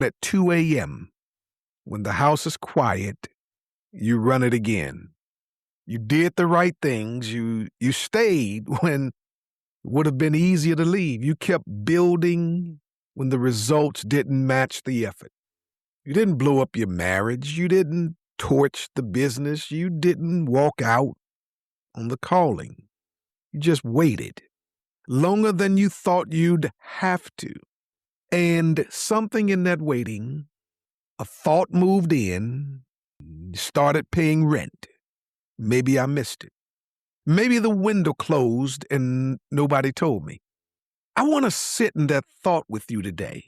At 2 a.m., when the house is quiet, you run it again. You did the right things. You stayed when it would have been easier to leave. You kept building when the results didn't match the effort. You didn't blow up your marriage. You didn't torch the business. You didn't walk out on the calling. You just waited longer than you thought you'd have to. And something in that waiting, a thought moved in, started paying rent. Maybe I missed it. Maybe the window closed and nobody told me. I want to sit in that thought with you today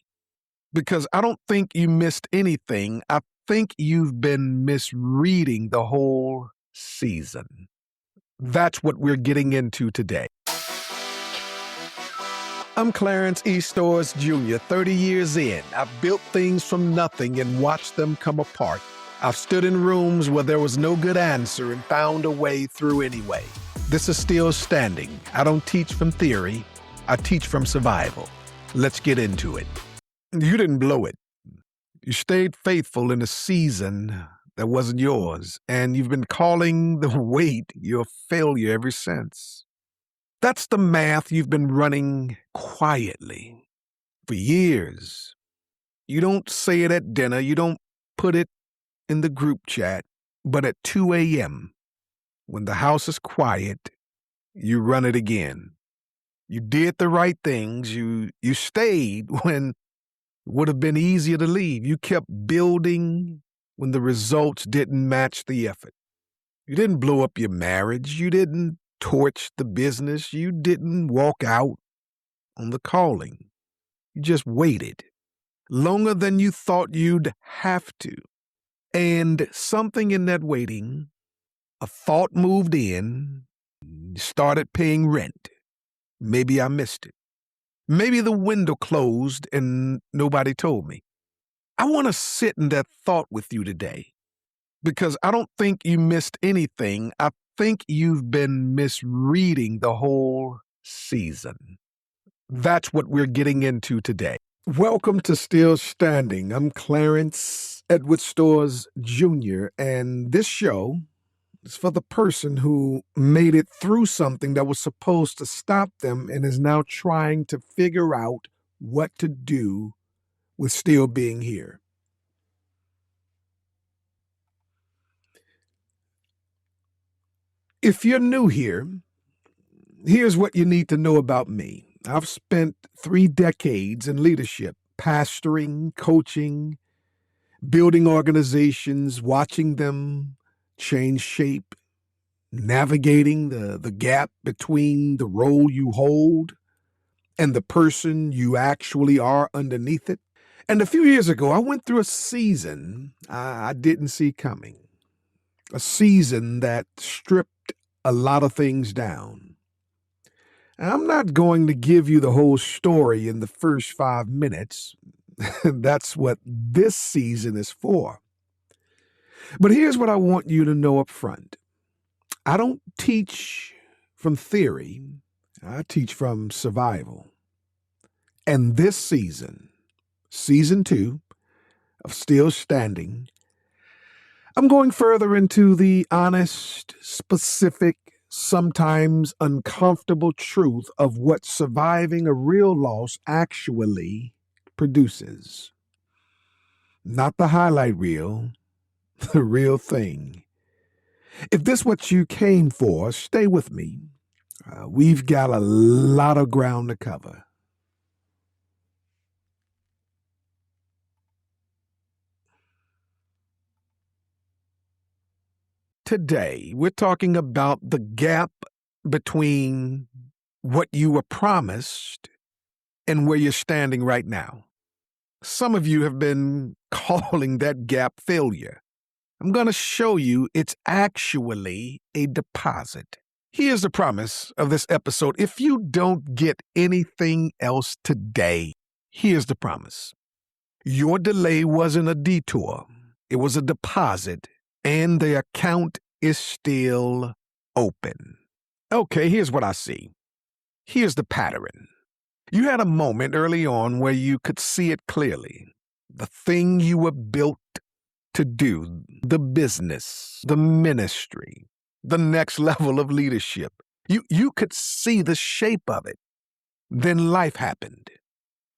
because I don't think you missed anything. I think you've been misreading the whole season. That's what we're getting into today. I'm Clarence E. Stowers Jr., 30 years in. I've built things from nothing and watched them come apart. I've stood in rooms where there was no good answer and found a way through anyway. This is Still Standing. I don't teach from theory. I teach from survival. Let's get into it. You didn't blow it. You stayed faithful in a season that wasn't yours, and you've been calling the wait your failure ever since. That's the math you've been running quietly for years. You don't say it at dinner. You don't put it in the group chat. But at 2 a.m., when the house is quiet, you run it again. You did the right things. You stayed when it would have been easier to leave. You kept building when the results didn't match the effort. You didn't blow up your marriage. You didn't torch the business. You didn't walk out on the calling. You just waited longer than you thought you'd have to. And something in that waiting, a thought moved in, started paying rent. Maybe I missed it. Maybe the window closed and nobody told me. I want to sit in that thought with you today because I don't think you missed anything. I think you've been misreading the whole season. That's what we're getting into today. Welcome to Still Standing. I'm Clarence Edward Stowers Jr., and this show is for the person who made it through something that was supposed to stop them and is now trying to figure out what to do with still being here. If you're new here, here's what you need to know about me. I've spent 3 decades in leadership, pastoring, coaching, building organizations, watching them change shape, navigating the gap between the role you hold and the person you actually are underneath it. And a few years ago, I went through a season I didn't see coming, a season that stripped a lot of things down. I'm not going to give you the whole story in the first 5 minutes. That's what this season is for. But here's what I want you to know up front. I don't teach from theory. I teach from survival. And this season, season 2 of Still Standing, I'm going further into the honest, specific, sometimes uncomfortable truth of what surviving a real loss actually produces. Not the highlight reel, the real thing. If this is what you came for, stay with me. We've got a lot of ground to cover. Today, we're talking about the gap between what you were promised and where you're standing right now. Some of you have been calling that gap failure. I'm going to show you it's actually a deposit. Here's the promise of this episode. If you don't get anything else today, here's the promise. Your delay wasn't a detour. It was a deposit, and the account is still open. Okay, here's what I see. Here's the pattern. You had a moment early on where you could see it clearly. the thing you were built to do, the business, the ministry, the next level of leadership. You could see the shape of it. Then life happened.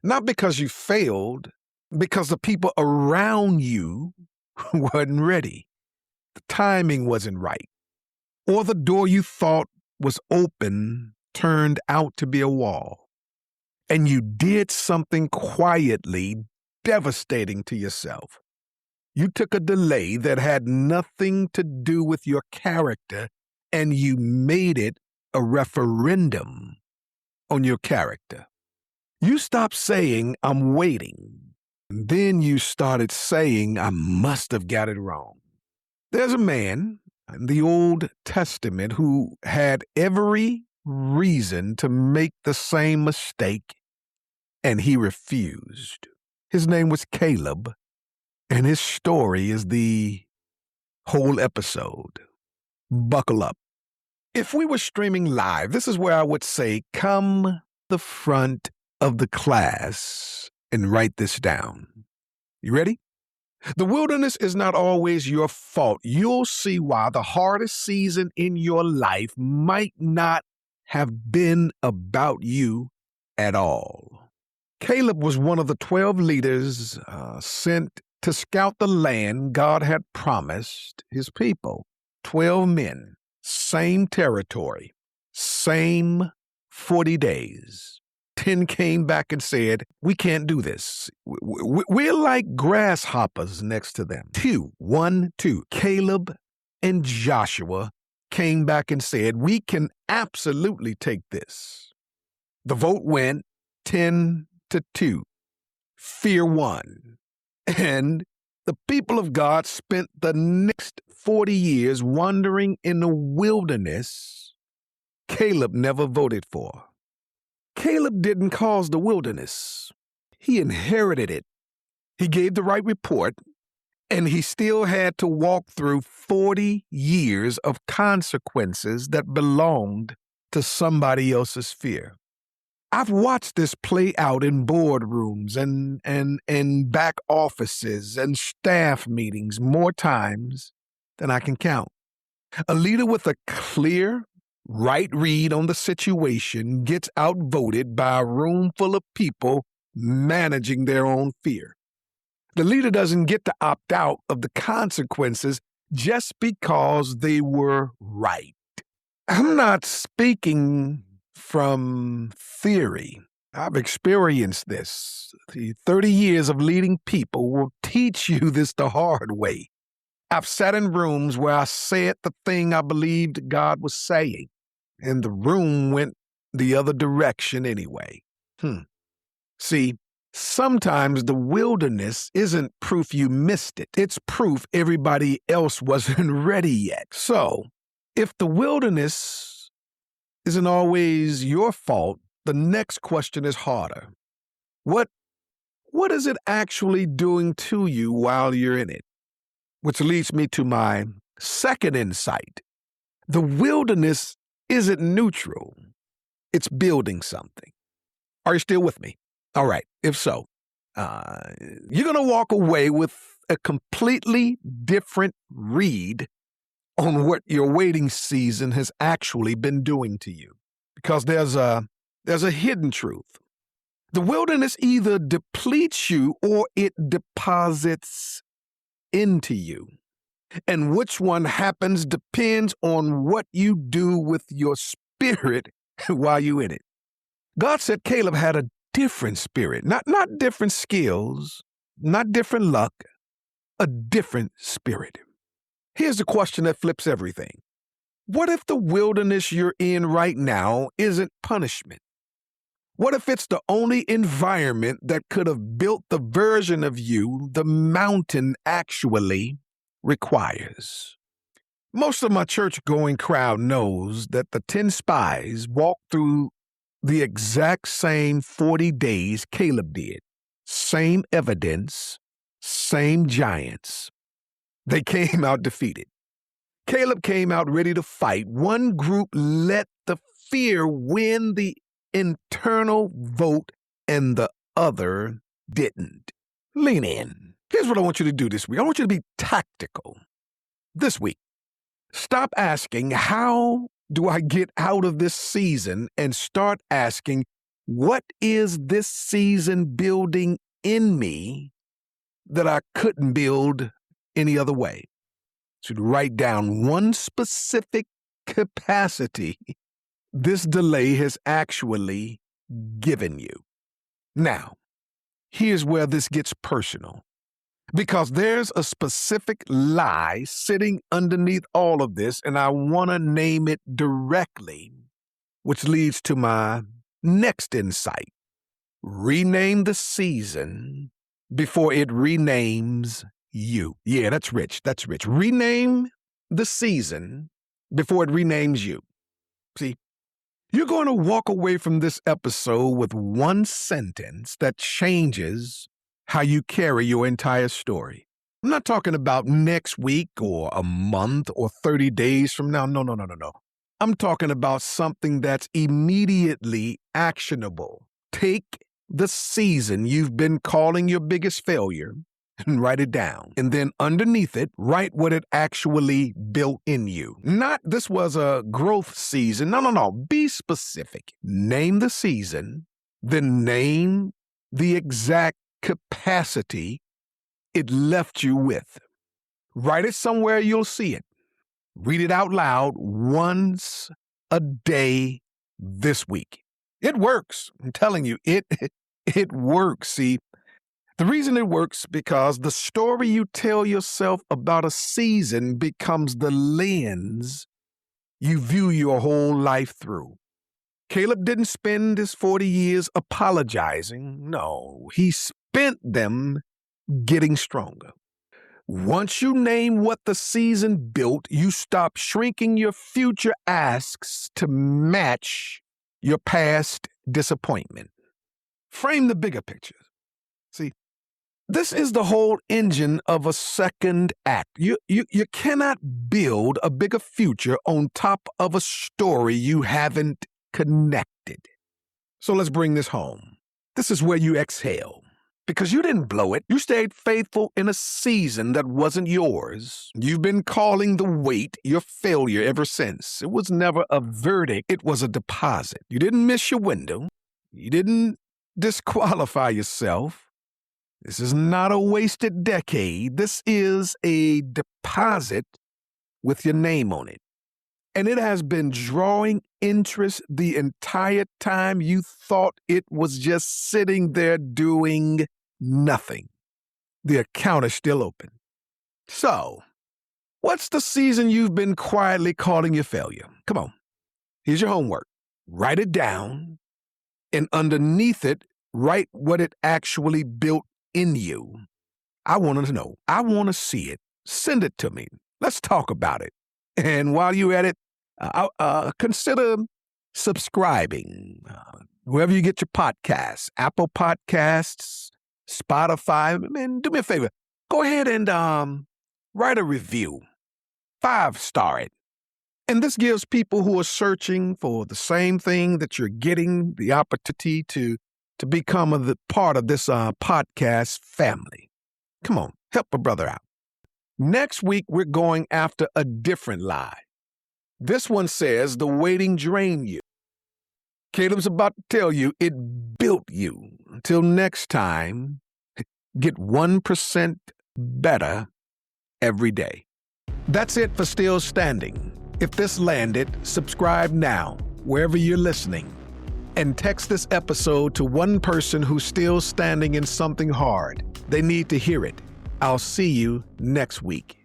Not because you failed, because the people around you weren't ready. The timing wasn't right. Or the door you thought was open turned out to be a wall. And you did something quietly devastating to yourself. You took a delay that had nothing to do with your character, and you made it a referendum on your character. You stopped saying, "I'm waiting." Then you started saying, "I must have got it wrong." There's a man in the Old Testament who had every reason to make the same mistake, and he refused. His name was Caleb, and his story is the whole episode. Buckle up. If we were streaming live, this is where I would say, come the front of the class and write this down. You ready? The wilderness is not always your fault. You'll see why the hardest season in your life might not have been about you at all. Caleb was one of the 12 leaders sent to scout the land God had promised his people. 12 men, same territory, same 40 days. 10 came back and said, "We can't do this. We're like grasshoppers next to them." 2, Caleb and Joshua came back and said, "We can absolutely take this." The vote went 10-2. Fear won. And the people of God spent the next 40 years wandering in the wilderness Caleb never voted for. Caleb didn't cause the wilderness. He inherited it. He gave the right report, and he still had to walk through 40 years of consequences that belonged to somebody else's fear. I've watched this play out in boardrooms and back offices and staff meetings more times than I can count. A leader with a clear, right read on the situation gets outvoted by a room full of people managing their own fear. The leader doesn't get to opt out of the consequences just because they were right. I'm not speaking from theory. I've experienced this. The 30 years of leading people will teach you this the hard way. I've sat in rooms where I said the thing I believed God was saying, and the room went the other direction anyway. See, sometimes the wilderness isn't proof you missed it. It's proof everybody else wasn't ready yet. So, if the wilderness isn't always your fault, the next question is harder. What is it actually doing to you while you're in it? Which leads me to my second insight. The wilderness isn't neutral. It's building something. Are you still with me? All right. If so, you're going to walk away with a completely different read on what your waiting season has actually been doing to you. Because there's a hidden truth. The wilderness either depletes you or it deposits into you. And which one happens depends on what you do with your spirit while you're in it. God said Caleb had a different spirit, not different skills, not different luck, a different spirit. Here's the question that flips everything. What if the wilderness you're in right now isn't punishment? What if it's the only environment that could have built the version of you the mountain actually requires? Most of my church-going crowd knows that the 10 spies walked through the exact same 40 days Caleb did. Same evidence, same giants. They came out defeated. Caleb came out ready to fight. One group let the fear win the internal vote, and the other didn't. Lean in. Here's what I want you to do this week. I want you to be tactical. This week, stop asking, how do I get out of this season? And start asking, what is this season building in me that I couldn't build any other way? So to write down one specific capacity this delay has actually given you. Now, here's where this gets personal, because there's a specific lie sitting underneath all of this, and I want to name it directly, which leads to my next insight. Rename the season before it renames you. Yeah, that's rich. That's rich. Rename the season before it renames you. See, you're going to walk away from this episode with one sentence that changes how you carry your entire story. I'm not talking about next week or a month or 30 days from now. No. I'm talking about something that's immediately actionable. Take the season you've been calling your biggest failure and write it down. And then underneath it, write what it actually built in you. Not this was a growth season. No. Be specific. Name the season, then name the exact capacity it left you with. Write it somewhere you'll see it. Read it out loud once a day this week. It works. I'm telling you, it works. See, the reason it works because the story you tell yourself about a season becomes the lens you view your whole life through. Caleb didn't spend his 40 years apologizing. No, he spent them getting stronger. Once you name what the season built, you stop shrinking your future asks to match your past disappointment. Frame the bigger picture. See, this is the whole engine of a second act. You cannot build a bigger future on top of a story you haven't connected. So let's bring this home. This is where you exhale. Because you didn't blow it. You stayed faithful in a season that wasn't yours. You've been calling the wait your failure ever since. It was never a verdict. It was a deposit. You didn't miss your window. You didn't disqualify yourself. This is not a wasted decade. This is a deposit with your name on it. And it has been drawing interest the entire time you thought it was just sitting there doing nothing. The account is still open. So, what's the season you've been quietly calling your failure? Come on. Here's your homework. Write it down, and underneath it, write what it actually built in you. I want to know. I want to see it. Send it to me. Let's talk about it. And while you're at it, consider subscribing wherever you get your podcasts, Apple Podcasts, Spotify. Man, do me a favor. Go ahead and write a review. 5-star it. And this gives people who are searching for the same thing that you're getting the opportunity to become a part of this podcast family. Come on, help a brother out. Next week, we're going after a different lie. This one says the waiting drained you. Caleb's about to tell you it built you. Until next time, get 1% better every day. That's it for Still Standing. If this landed, subscribe now, wherever you're listening, and text this episode to one person who's still standing in something hard. They need to hear it. I'll see you next week.